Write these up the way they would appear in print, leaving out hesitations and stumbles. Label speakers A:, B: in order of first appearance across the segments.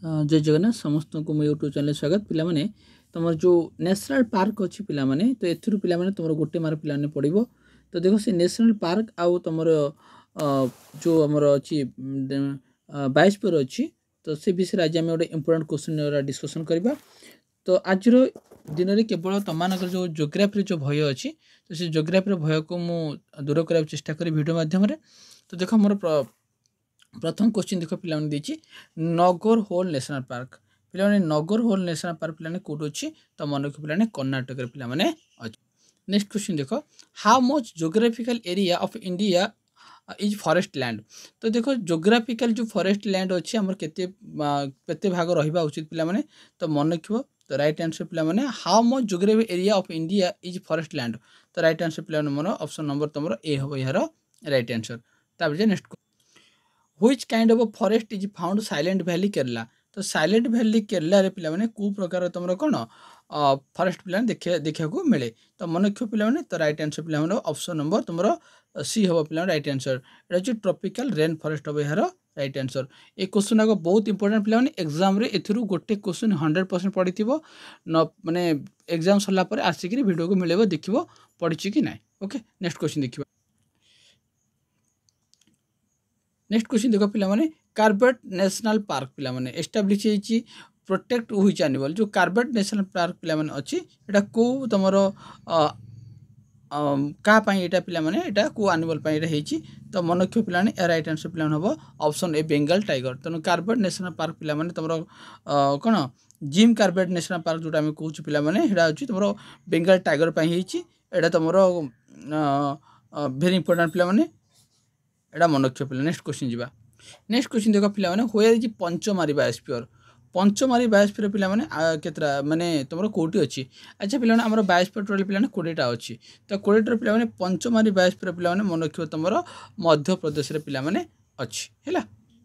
A: जय जगन्नाथ समस्त को मो यूट्यूब चैनल स्वागत पिला तुम जो नेशनल पार्क अच्छी पिला तो एथुरु पिला तुम गोटे मार्क पिला पड़ो। तो देखो से नेशनल पार्क आउ तुम जो आमर अच्छी बायोस्फीयर अच्छी तो से विषय आज आम गोटे इंपोर्टेंट क्वेश्चन डिस्कसन करवा। तो आज दिन में केवल तुम जो जियोग्राफी जो भय अच्छी तो से जियोग्राफी भय को मुझे दूर करने चेष्टा करी वीडियो माध्यम। तो देख मोर प्रथम क्वेश्चन देख पे नगर होल नेशनल पार्क पे नगर होल नेशनल पार्क पे कौट अच्छी तो मन रख पे कर्णाटक पे अच्छे। नेक्स्ट क्वेश्चन देख how much geographical area of India is forest land. तो देखो जियोग्राफिकल जो फॉरेस्ट लैंड अच्छी आम केते भाग रहा उचित पे तो मन रख। तो राइट आंसर पे how much geographic area of India is forest land. तो राइट आंसर पे मोर ऑप्शन नंबर तुम ए हम यार राइट आंसर। तापर next which kind of forest is found silent valley Kerala. तो साइलेंट वैली केरला रे पिला माने को प्रकार तुम कौन फॉरेस्ट पिला देखा को मिले। तो मन रख पे तो राइट आंसर पे ऑप्शन नंबर तुम सी हम पे राइट आंसर। ये ट्रॉपिकल रेन फॉरेस्ट हम यार राइट आंसर। ये क्वेश्चन आगे बहुत इंपोर्टेंट पे एग्जाम रे एथुरु गोटे क्वेश्चन 100% पढ़ी न माने एग्जाम सरला पर आसिक वीडियो को मिले देखिबो पढ़ी कि ना। ओके नेक्स्ट क्वेश्चन देखिबा। नेक्स्ट क्वेश्चन देखो पे कार्बेट नेशनल पार्क पे एस्टाब्लीश होती प्रोटेक्ट व्हिच एनिमल। जो कार्बेट नेशनल पार्क पे अच्छी एटा को तुम क्या पे को एनिमल होती। तो मन रख पे राइट आंसर पे हम ऑप्शन ए बेंगल टाइगर। तेणु कार्बेट नेशनल पार्क पे तुम कौन जिम कार्बेट नेशनल पार्क जोटा आम कहूँ पे तुम बेंगल टाइगर यहाँ तुम भेरी इंपोर्टेंट पे एटा मन रख पे। नेक्स्ट क्वेश्चन जी। नेक्स्ट क्वेश्चन देख पे where is Pachmarhi biosphere. Pachmarhi biosphere पे केतरा माने तुम कौटी अच्छी। अच्छा पे आम बायोस्फीयर टोटल पे 20टा अच्छी। तो 20टा पे पंचमारी बायोस्फीयर पे मन रख तुम मध्य प्रदेश पे अच्छी है।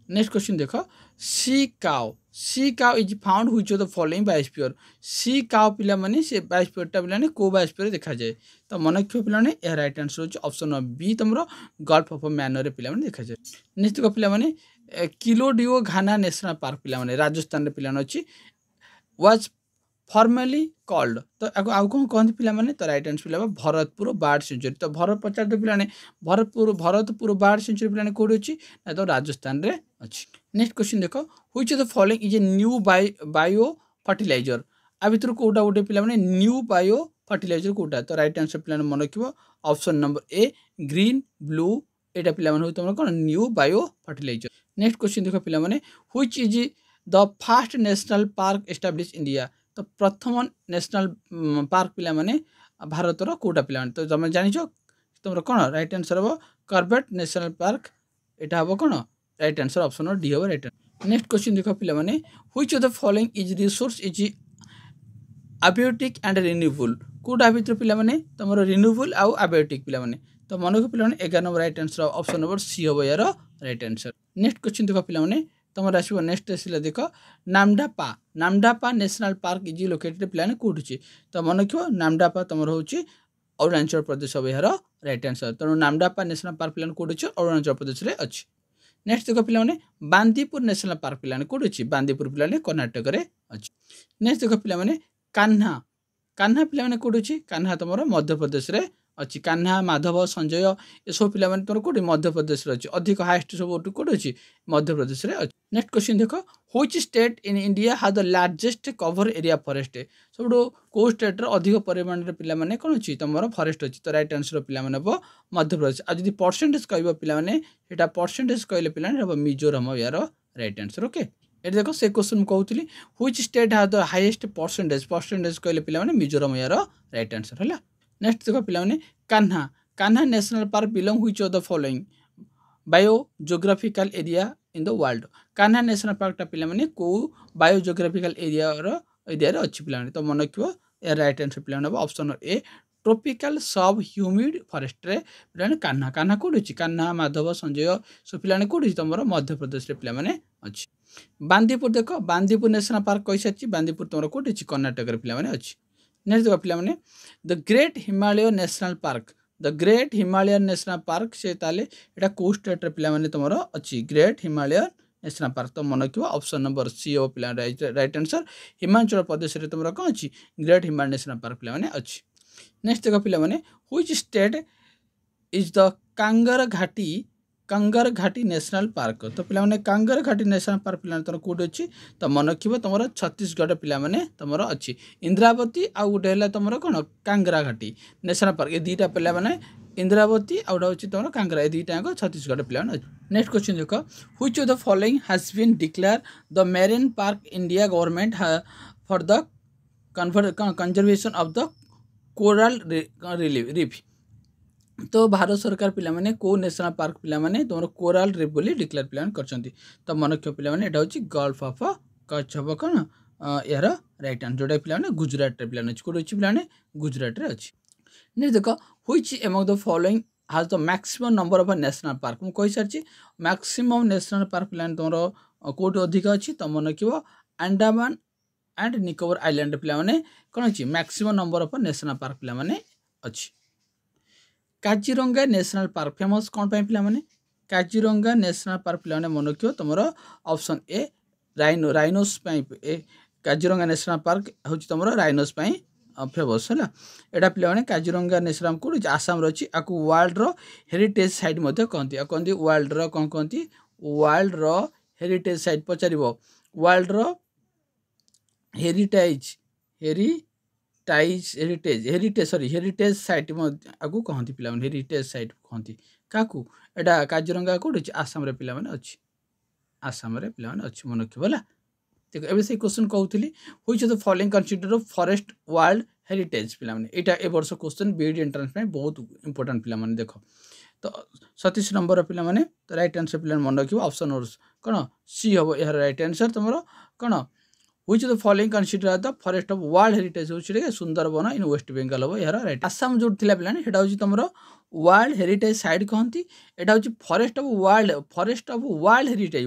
A: नेक्स्ट क्वेश्चन देख sea cow is found which of the following biosphere. Sea cow पे से बायोस्फीयर पे को बायोस्फीयर देखा जाए। तो मन रख पे यह राइट आंसर होची ऑप्शन बी तुम गल्फ ऑफ मैनर पे देखा जाए। नेक्स्ट देख पे किलोडियो घाना नेशनल पार्क पे राजस्थान पे अच्छी वाज फॉर्मली कॉल्ड। तो आउ कौन कहते पे तो राइट आंसर पे भरतपुर बर्ड सेंचुरी। तो भरत पचार पे भरतपुर बर्ड सेंचुरी पे कौट अच्छी ना तो राजस्थान रे अच्छी। नेक्स्ट क्वेश्चन देख which of the following is a new bio fertilizer. आ भर कौटा गोटे पे न्यू बायो फर्टिलाइजर कौटा। तो राइट आंसर पे मन रख option number A green blue एटा पे तुम कौन न्यू बायो फर्टिलाइजर। नेक्स्ट क्वेश्चन देख पे which is the first national park establish India. तो प्रथम नेशनल पार्क पे भारतर कौटा पे। तो तुम जान तुम कौन राइट आंसर हम कार्बेट नेशनल पार्क यहाँ हम कौन राइट आंसर ऑप्शन डी हम राइट आंसर। नेक्स्ट क्वेश्चन देख पे which of the following is resource is abiotic and renewable. कौटा भर पे तुम रिन्यूएबल आउ अबायोटिक पे। तो मन को पे 11 number right answer option number C हम यार राइट आंसर। नेक्स्ट क्वेश्चन देख पे तुम आसो नेक्स्ट आसला देख नामडापा नेशनल पार्क इज लोकेटेड पे कौट अच्छी। तो मन रख नामडापा तुम हूँ अरुणाचल प्रदेश हम यार राइट आंसर। तेणु नामडापा नेशनल पार्क पे कौट अच्छी अरुणाचल प्रदेश में अच्छी। नेक्स्ट देख पे बांदीपुर नेशनल पार्क पे कौट अच्छी बांदीपुर पे कर्णाटक में अच्छी। नेक्स्ट देख पे कान्हा पे कौट अच्छी कान्हा तुम मध्य प्रदेश में अच्छी। कान्हा माधव संजय ये सब पे तुम कौट मध्य प्रदेश अच्छी अधिक हाएस्ट सब कौट अच्छी मध्य प्रदेश में अच्छी। नेक्स्ट क्वेश्चन देख which state in India has the largest cover area forest. सब कौ स्टेट अधिक परिमाण पे कौन अच्छी तुम फॉरेस्ट अच्छी। तो राइट आंसर पे मध्य प्रदेश। आज जब परसेंटेज कह पे परसेंटेज कहले पे मिजोरम यार राइट आंसर। ओके ये देख से क्वेश्चन कहूली which state has the highest percentage कहले पे मिजोरम यार राइट आंसर है। नेक्स्ट देख पे Kanha national park belong which of the following bio geographical area in the world. Kanha national पार्कटा पे कौ बायो जियोग्राफिकल एरिया अच्छी पे। तो मन रख राइट आंसर पे ऑप्शन ए ट्रॉपिकल सब ह्यूमिड फॉरेस्ट पे कान्हा कौट अच्छी कान्हा माधव संजय सब पे कौट अच्छी तुम मध्य प्रदेश पे अच्छी। बांदीपुर देख बांदीपुर नेशनल पार्क कही सारी बांदीपुर तुम कौट अच्छी कर्णाटक पे अच्छी। नेक्स्ट देख पे the great Himalaya national park. The great Himalayan national park से ताले एटा को स्टेट रे पे तुम अच्छी ग्रेट हिमालयन नेशनल पार्क तो मन रखिए ऑप्शन नंबर सी हो पिला राइट आंसर हिमाचल प्रदेश रे तुमरा कोन अछि ग्रेट हिमालय नेशनल पार्क पिला माने अछि नेक्स्ट देखो पिला माने which state is the Kanger घाटी नेशनल पार्क तो पिला माने कांगर घाटी नेशनल पार्क पिला तोर कोड अछि तो मन रखिबो तुमरा छत्तीसगढ़ पिला माने तुमरा अछि इंद्रावती आ उडे हला तुमरा कोन कांगरा घाटी नेशनल पार्क ए दीटा पिला माने इंद्रावती आउट होची तुमरा कांगरा ए दीटा को छत्तीसगढ़ पिला माने नेक्स्ट क्वेश्चन देखो which of the following has been declare the marine park India government for the conservation of the coral reef तो भारत सरकार पिला माने को नेशनल पार्क पिला माने तुम कोराल रीफ बोली डिक्लेयर पिला करछंती तो मन रखियो पिला माने एटा होची गल्फ ऑफ कच्छ हबो कोन यार राइट आंसर जोडा पिला माने गुजरात रे पिला ने कोड होची पिला ने गुजरात रे अछि ने देखो which among the following has the maximum number of national park मु कहि सारची मैक्सिमम नेशनल पार्क पिला तोर कोड अधिक अछि तो मन रखियो अंडमान एंड निकोबर आइलैंड पिला माने कोन अछि maximum number of national park पिला माने अछि काजीरंगा नेशनल पार्क फेमस कौन पे पिला माने काजीरंगा नेशनल पार्क पिला माने मन रखियो तुमरो ऑप्शन ए राइनोस पे ए काजीरंगा नेशनल पार्क होची तुमरो राइनोस पे फेमस है एटा पिला माने काजीरंगा नेशनल कोड आसाम रची आकु वर्ल्ड रो हेरिटेज साइट मध्ये कहंती आ कहंती वर्ल्ड रो कोन कहंती वर्ल्ड रो हेरिटेज साइट पचारिबो वर्ल्ड रो हेरिटेज हेरिटेज साइट आगु कहती पिला हेरिटेज साइट कहती काकू एटा काजीरंगा कोड आसाम रे पिला माने अछि आसाम रे पिला माने अछि मन रखिबो ला देखो एबे से क्वेश्चन कहउथली which of the following consider forest world heritage पिला माने एटा ए वर्ष क्वेश्चन बीएड एंट्रेंस में बहुत इंपोर्टेंट पिला माने देखो तो 37 नंबर पिला माने तो राइट आंसर पिला मन रखिबो ऑप्शन और कोन सी हबो यार राइट आंसर तमरो कोन which of the following consider the forest of world heritage होछि सुंदरबन इन वेस्ट बेंगल हबो यार राइट आसाम जो थिला पिला ने हेटा होछि तमरो वर्ल्ड हेरिटेज साइट कहंती एटा होछि फॉरेस्ट ऑफ वर्ल्ड हेरिटेज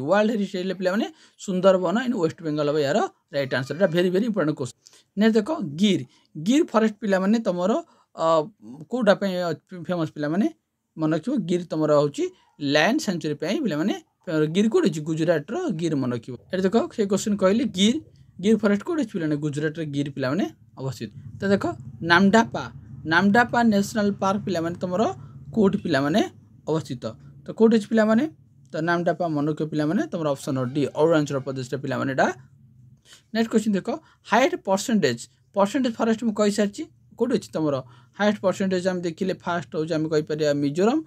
A: ले पिला माने सुंदरबन इन वेस्ट बेंगल हबो यार राइट आंसर एटा वेरी वेरी इंपोर्टेंट क्वेश्चन ने देखो गिर फॉरेस्ट पिला माने तमरो कोडा पे फेमस पिला माने मन रखिबो गिर तमरो होछि लैंड सेंचुरी पे पिला माने गिर कोड होछि गुजरात रो गिर मन रखिबो एटा देखो से क्वेश्चन कहली गिर फॉरेस्ट कोड होछि पिला ने गुजरात रे गिर पिला माने अवस्थित तो देखो नामडापा नेशनल पार्क पिला माने तमरो कोड पिला माने अवस्थित तो कोड होछि पिला माने तो नामडापा मन रखिबो पिला माने तमरो ऑप्शन डी अरुणाचल प्रदेश रे पिला माने डा नेक्स्ट क्वेश्चन देखो हाइट परसेंटेज फॉरेस्ट में कहि सारची कोड होछि तमरो हाइस्ट परसेंटेज हम देखिले फास्ट हो हम कहि परिया मिजोरम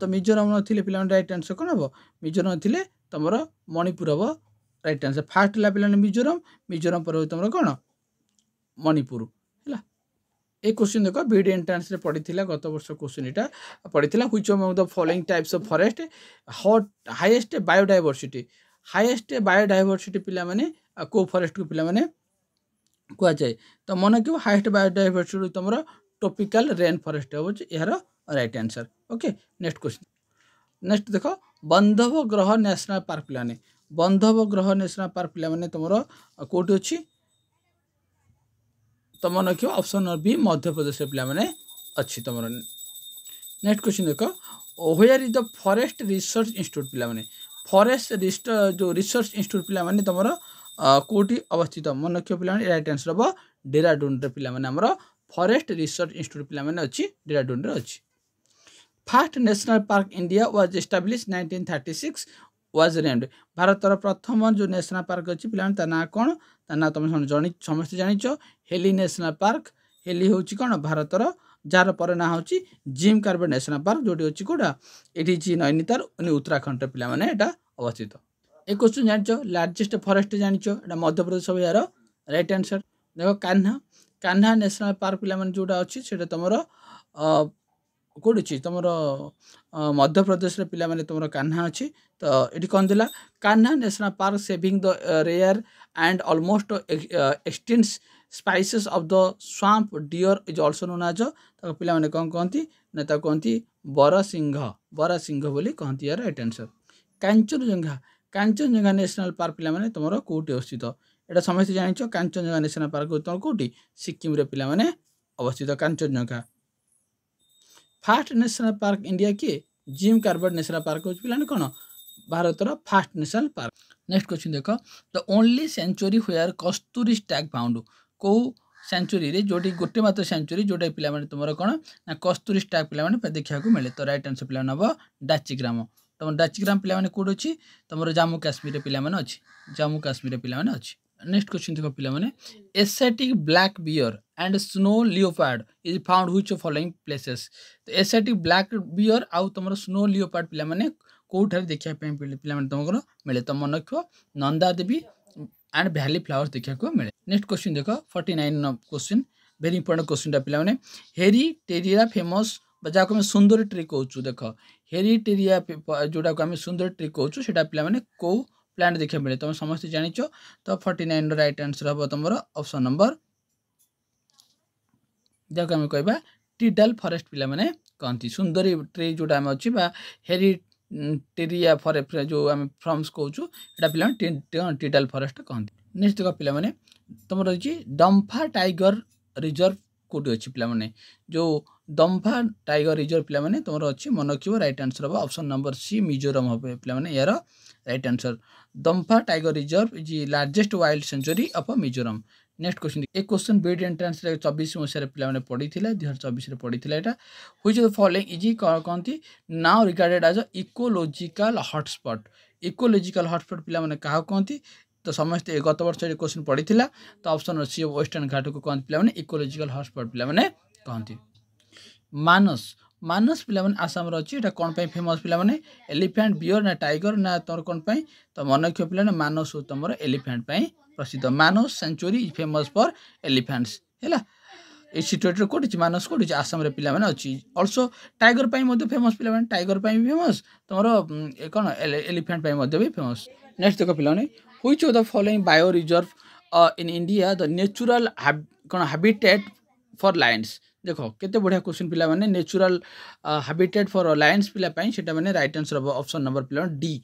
A: तो मिजोरम नथिले पिला राइट आंसर कोन हबो मिजोरम नथिले तमरो मणिपुर हबो राइट आंसर फास्ट ला पिला मिजोरम पर तमरो कोन मणिपुर हैला ए क्वेश्चन देखो बीडी एंट्रेंस रे पडिथिला गत वर्ष क्वेश्चन एटा पडिथिला which among the following types of forest highest biodiversity पिला माने को फॉरेस्ट को पिला माने कुआ जाए तो मन क्यों हाईएस्ट बायोडायवर्सिटी तमरो ट्रॉपिकल रेन फॉरेस्ट हो यार right answer okay next question next देखो बंधवग्रह नेशनल पार्क पिला ने बंधवग्रह नेशनल पार्क पिला माने तमरो कोठी अछि तो मन क्यों ऑप्शन बी मध्य प्रदेश पिला माने अछि तमरो नेक्स्ट क्वेश्चन देखो where is the forest research institute पिला माने फॉरेस्ट जो रिसर्च इंस्टीट्यूट पिला माने तमरो कोठी अवस्थित मन क्यों पिला माने राइट आंसर हबो डेराडून रे पिला माने हमरो फॉरेस्ट रिसर्च इंस्टीट्यूट पिला माने अछि डेराडून रे अछि first national park India was established 1936 was named भारतर प्रथम जो नेशनल पार्क अछि पिला ता ना कोन ता ना तुम समस्त जानिचो हेली नेशनल पार्क हेली होछि कोन भारतर जार पर ना होछि जिम कार्बेट नेशनल पार्क जोटी होछि कोडा एठी छि नैनीताल उत्तराखंड रे पिला माने एटा अवस्थित ए क्वेश्चन जानिचो लार्जेस्ट फॉरेस्ट जानिचो एटा मध्य प्रदेश हो यार राइट आंसर देखो कान्हा नेशनल पार्क पिला माने जोटा अछि सेटा तमरो कोड अछि तमरो मध्य प्रदेश रे पिला माने तमरो कान्हा अछि तो एठी कोन दिला Kanha national park saving the rare and almost extinct species of the swamp deer is also known as तो पिला माने कोन कहंती न ता कहंती बरसिंह बोली कहंती यार right answer Kanchenjunga national park पिला माने तमरो कोठी अवस्थित एटा समस्त जानिचो कांचनजंगा नेशनल पार्क तमरो कोठी सिक्किम रे पिला माने अवस्थित Kanchenjunga first national park India के जिम कार्बेट नेशनल पार्क हो पिला कोन भारतर first national park next question देख द ओनली सेंचुरी हुआर कस्तूरी स्टैग फाउंड कौ सेंचुरी रे जोटी गोटे मात्र सेंचुरी जोटा पिला माने तुमर कोन ना कस्तूरी स्टैग पिला माने देखा को मिले। तो राइट आंसर पिला नब डाचीग्राम। तुम डाचीग्राम पिला माने कोड अछि तुमर जम्मू काश्मीर रे पिला माने अछि जम्मू काश्मीर रे पिला माने अछि। नेक्स्ट क्वेश्चन देखो पिला माने Asiatic black bear and snow leopard is found which of following places. तो एशियाटिक ब्लैक बियर आउ तुमर स्नो लियोपार्ड पिला माने कोठार देखा पिला माने तुमको मिले। तो मन रखो Nanda Devi and valley flowers देखा को मिले। नेक्स्ट क्वेश्चन देखो 49 क्वेश्चन वेरी इंपोर्टेंट क्वेश्चन पिला माने हेरिटेरिया फेमस जहाँ को सुंदर ट्री कहूँ देख हेरिटेरिया जोटा को आम सुंदर ट्री कहूँ सेटा पिला माने को प्लांट देखा मिले तुम समस्त जानिच। तो 49 राइट आंसर हम तुम ऑप्शन नंबर जहाँ आम कह टीडाल फॉरेस्ट पिला माने कहती सुंदरी ट्री जोटा आम अच्छी टेरिया फॉरेस्ट जो आम फ्रम्स कहूँ एटा पिला टीडाल फॉरेस्ट कहती। नेक्स्ट देख पिला माने तुम रही डम्फा टाइगर रिजर्व कोटी अच्छी पिला माने जो डम्फा टाइगर रिजर्व पिला माने तुम अच्छी मन रखियो। राइट आंसर हम ऑप्शन नंबर सी मिजोरम हम पिला माने यार right answer Dampa tiger reserve is largest wild sanctuary of Mizoram. Next question एक क्वेश्चन बीड एंट्रेंस 24 मसीह पिला पढ़ी 2024 पढ़ी यहाँ which of the following is कहती now regarded as a ecological hotspot. Ecological hotspot पिला माने कहा कहती तो समस्त गत वर्ष क्वेश्चन पढ़ी तो ऑप्शन सी वेस्टर्न घाट को कहते पिला माने इकोलॉजिकल हॉटस्पॉट पिला माने कहती। मानस मानस पिला माने आसाम अच्छी एटा कौन पे फेमस पिला माने एलिफेंट बियर ना टाइगर ना तोर कौन पे तो मन रखियो पिला मानस हो तुम एलिफेंट पे प्रसिद्ध। Manas sanctuary is famous for elephants है सिचुएटेड कोठी मानस कोठी आसाम रे पिला माने अच्छी ऑल्सो टाइगर पे मध्य फेमस पिला माने टाइगर पे भी फेमस तुम कौन एलिफेंट पे मध्य भी फेमस। नेक्स्ट देखो पिला माने which of the following bio reserve in India the natural कौन हैबिटेट फॉर लायंस। देखो केते बढ़िया क्वेश्चन पिला माने नेचुरल हैबिटेट फॉर लायंस पिला पाई सेटा माने राइट आंसर हम ऑप्शन नंबर पिला डी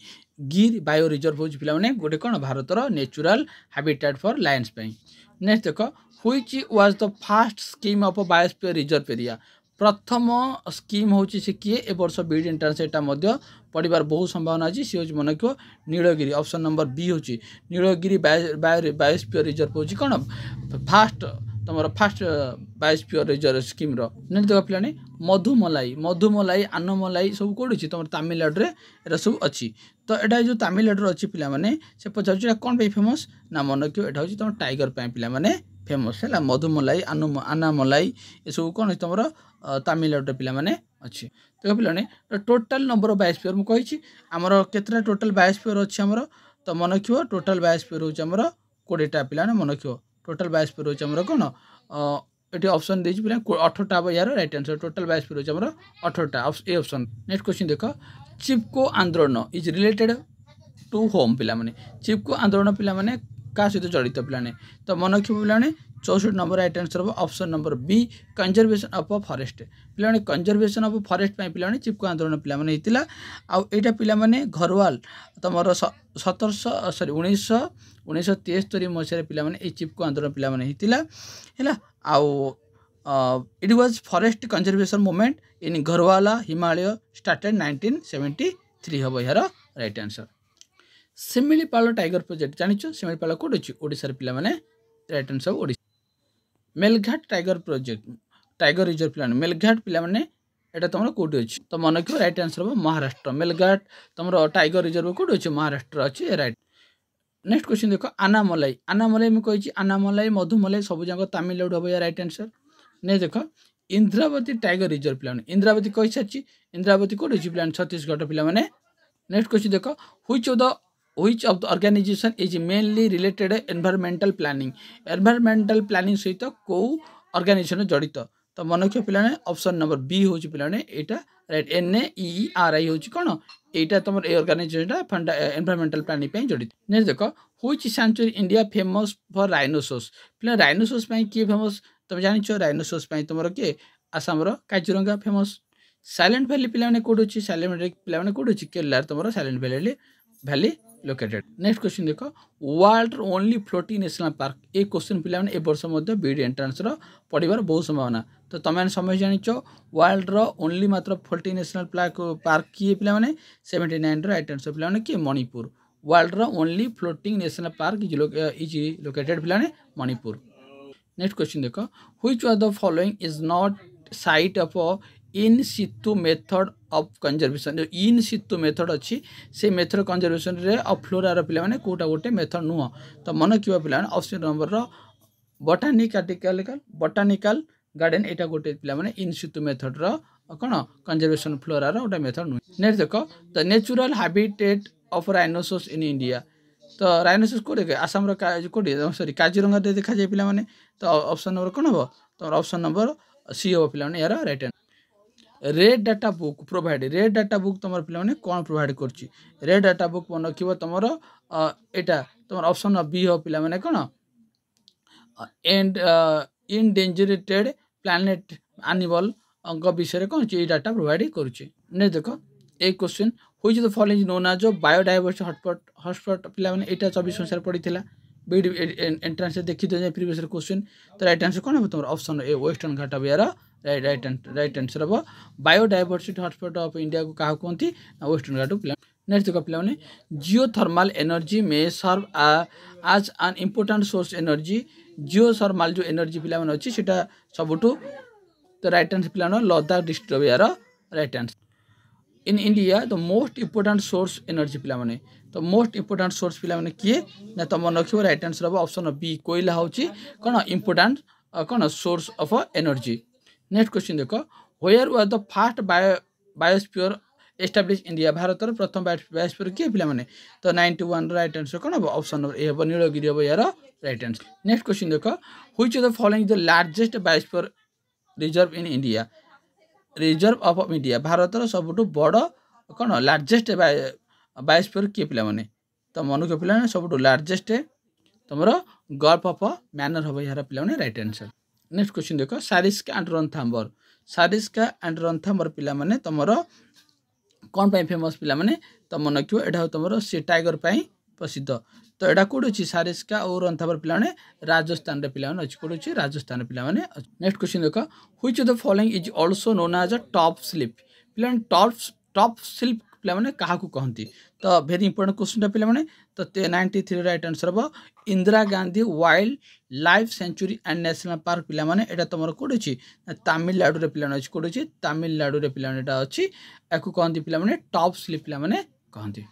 A: गिर बायो रिजर्व हो पिला माने गोटे कौन भारतर नेचुरल हैबिटेट फॉर लायंस पाई। नेक्स्ट देखो which was the first scheme of biosphere reserve area. प्रथम स्कीम होची से किए ए वर्ष बीड एंट्रेंस एटा मध्य पढ़िबार बहुत संभावना अछि सी होची मन को नीलगिरी ऑप्शन नंबर बी होची नीलगिरी बायोस्फीयर रिजर्व होची कौन फास्ट तुम fast biosphere reserve scheme next देख पिलाने मधुमलाई आनमलाई सब कौन अच्छी तुम तमिलनाडु में सब अच्छी। तो यहाँ जो तमिलनाडु अच्छी पिला माने से पचार कौन पे फेमस ना मन रखियो एटा होची तुम टाइगर पे पिला माने फेमस है मधुमलाई आनामलाई ये सब कौन तुम तमिलनाडु पिला माने अच्छी। तो पिलाने टोटाल नंबर ऑफ बायोस्फीयर मु कही आमर केतरा टोटाल बायोस्फीयर अच्छी आमर तो मन रखियो टोटाल बायोस्फीयर होची आमर 20टा पिलाने मन रखियो टोटाल बायोस्फीयर होची आमर कौन ये ऑप्शन देछि पिला 18टा यार राइट आंसर टोटाल बायोस्फीयर होची आमर 18टा ए ऑप्शन। नेक्स्ट क्वेश्चन देखो चिपको आंदोलन इज रिलेटेड टू होम पिला माने चिपको आंदोलन पिला माने का सहित जड़ित पिलाने तो मन रखियो पिलाने 64 नंबर राइट आंसर हम option number B conservation of forest पिलाने कंजर्वेशन ऑफ फॉरेस्ट पे पिलाने चिपको आंदोलन पिला माने हितिला आ एटा पिला माने घरवाल तमर 1973 मसीह पिला माने ए चिपको आंदोलन पिला माने हितिला हैला आ it was forest conservation movement in Garhwal Himalaya started 1973 हम यार right answer. Similipal tiger project जानिछ शिमिलीपाल कोड अछि ओडिसा पिला माने right answer Odisha. Melghat tiger project tiger reserve plan Melghat पिला माने एटा तुम कोड अछि तो मन को राइट आंसर हम महाराष्ट्र मेलघाट तुम टाइगर रिजर्व कोड अछि महाराष्ट्र अछि राइट। नेक्स्ट क्वेश्चन देखो आनामलाई मैं कही आनामलाई मधुमलाई सब जाक तमिलनाडु हम राइट आंसर। नहीं देखो Indravati tiger reserve plan Indravati कही सारी इंद्रावती कोड अछि प्लान छत्तीसगढ़ पिला माने। नेक्स्ट क्वेश्चन देखो which of the organization is mainly related environmental planning सहित को ऑर्गेनाइजेशन जड़ित तो मन रखियो पिलाने ऑप्शन नंबर बी होची पिलाने एटा राइट NAERI होची कोन एटा तुम ए ऑर्गेनाइजेशन एनवायरमेंटल प्लानिंग पे जड़ित। नेक्स्ट देखो which sanctuary India famous for rhinoceros पिला राइनोसोर्स पे की फेमस तुम जानिछो राइनोसोर्स पे तुमरो के आसाम रो काजीरंगा फेमस। साइलेंट वैली पिलाने कोड होची साइलेंट वैली पिलाने कोड होची केरला तुमरो silent valley located. Next question देखो world only floating national park ए क्वेश्चन पिला ए वर्ष मध्य बीड एंट्रेंस पढ़िबार बहुत संभावना तो तुम समय जानिच वर्ल्ड ओनली मात्र फ्लोटिंग नेशनल पार्क किए पिला 79 राइट आंसर पिला किए मणिपुर वर्ल्ड रो only floating national park is located पिलाने मणिपुर। नेक्स्ट क्वेश्चन देखो which of the following is not site of in situ method of conservation. जो इन सितु मेथड अच्छी से मेथड कंजर्वेशन रे ऑफ फ्लोरा रो पिला माने कोटा गोटे मेथड नुह। तो मन किबा पिला माने ऑप्शन नंबर रो बोटानिकल गार्डन एटा गोटे पिला माने इन सितु मेथड रो कौन कंजर्वेशन फ्लोरा रो गोटे मेथड नुह। नेक्स्ट देखो the natural habitat of rhinoceros in India. तो राइनोसोरस कोटे आसाम रो कोटे सॉरी काजीरंगा रे देखा जाय पिला माने। तो ऑप्शन नंबर कौन हो तो ऑप्शन नंबर सी हो पिला माने यार right answer. Red data book provide red data book तुम पिला माने कौन प्रोवाइड करछि रेड डाटा बुक मन रखिबो तुमरो एटा तुम ऑप्शन बी हो पिला माने कौन एंड इनडेंजरेटेड प्लैनेट एनिमल अंक विषय कौन ये डाटा प्रोवाइड करुचे। नेक्स्ट देखो एक question which the following known as biodiversity hotspot पिला माने एटा 24 संसार पड़ीथिला बीड एंट्रेंस देखि दे प्रीवियस क्वेश्चन। तो राइट आंसर कौन हो तुम option A western Ghat Bihar right answer हम बायोडायवर्सिटी हॉटस्पॉट ऑफ इंडिया को क्या कहते वेस्टर्न घाट पिला। नेक्स्ट देखो पिला माने geothermal energy may serve as an important source energy. Geothermal जो एनर्जी पिला माने अछि सेटा सबुठु तो राइट आंसर पिला Ladakh district Bihar right answer. In India the most important source energy पिला माने तो मोस्ट इंपोर्टेंट सोर्स पिला माने किए ना तुम मन रखिबो राइट आंसर हम ऑप्शन बी कोयला होची कौन इंपोर्टेंट कौन source of energy. Next question देखो where was the first biosphere establish India. भारत प्रथम बायोस्फीयर किए पिला माने तो 91 राइट आंसर कौन हम ऑप्शन नंबर ए हम नीलगिरी हम यार राइट आंसर। नेक्स्ट क्वेश्चन देखो which of the following the largest biosphere reserve in India. Reserve of India भारत सबुठु बड़ कौन लार्जेस्ट बायोस्फीयर किए पिला माने तो मन के पिला सबुठु लार्जेस्ट तुम गल्फ ऑफ मैनर हम यार पिला माने राइट आंसर। नेक्स्ट क्वेश्चन देखो सारिस्का एंड रंथाम्बर। सारिस्का एंड रंथाम्बर पिला माने तुमर कौन पाई फेमस पिला माने तो मन क्यों एटा तुम सी टाइगर पाई प्रसिद्ध। तो एटा कोड अछि सारिस्का और रंथाम्बर पिला माने राजस्थान रे पिला माने अछि कोड अछि राजस्थान पिला माने। नेक्स्ट क्वेश्चन देखो which of the following is also known as a top slip. पिला टॉप स्लिप पिला माने काहा को कहंती तो वेरी इंपोर्टेंट क्वेश्चन पिला माने तो 93 राइट आंसर हम Indira Gandhi wild life sanctuary and national park पिला माने एटा तुम कोड अछि तमिलनाडु रे पिला अछि कोड अछि तमिलनाडु रे पिला माने एटा अछि याकू कहंती पिला माने टॉप स्लिप पिला माने कहंती।